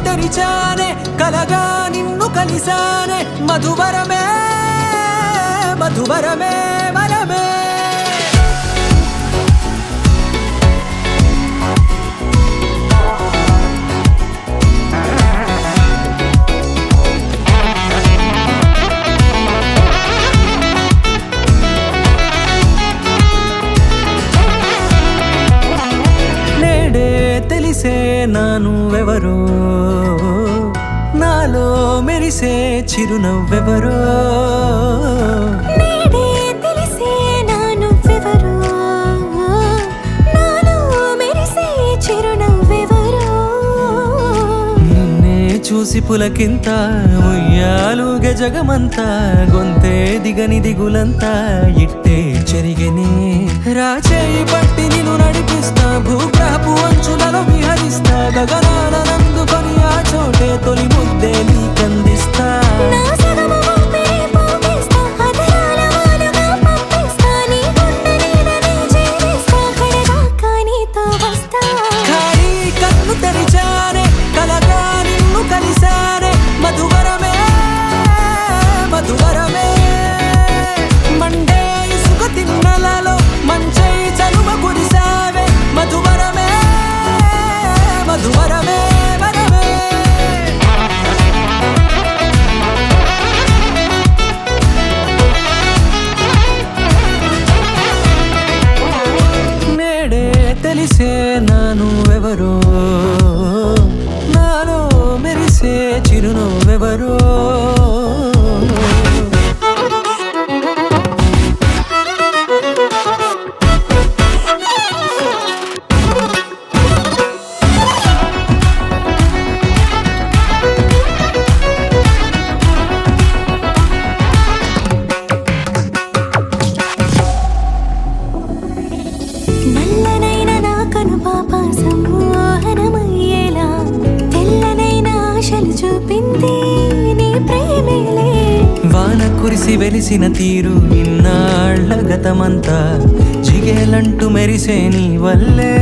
తెరిచానే కలగా నిన్ను కలిసానే మధువరమే మధువరమే వరమే తెలిసే నానువెవరో నాలో మెరిసే చిరునవ్వెవరో నేడే తెలిసే నానువెవరో నాలో మెరిసే చిరునవ్వెవరో నిన్నే చూసి పులకింత ఉయ్యాలుగే జగమంతా గొంతే దిగని దిగులంతా ఇట్టే చెరిగనే రాచేయి పట్టి నిన్ను నడిపిస్తా భూగ్రహపు అంచులలో విహరిస్తా గగనానందుకొని ఆ చోటే తొలి ముద్దే నీకందిస్తా నా సగము ఊపిరి పోగేస్తా అదరాల వాలుగా పంపిస్తా నీ గుండె నీడనే జీవిస్తా కడదాకా నీతో వస్తా ఖాళీ కన్ను తెరిచానే కలగా నిన్ను కలిసానే మధువరమే మధువరమే మండే ఇసుక తిన్నలలో మంచై చలువ కురిసావే మధువరమే మధువరమే వరమే నేడే తెలిసే నానువెవరో నాలో మెరిసే చిరునవ్వెవరో నల్లనైన నా కనుపాప సమ్మోహనమయ్యేలా తెల్లనైన ఆశలు చూపింది నీ ప్రేమేలే వాన కురిసి వెలిసిన తీరు ఇన్నాళ్ల గతమంతా జిగేలంటూ మెరిసే నీ వల్లే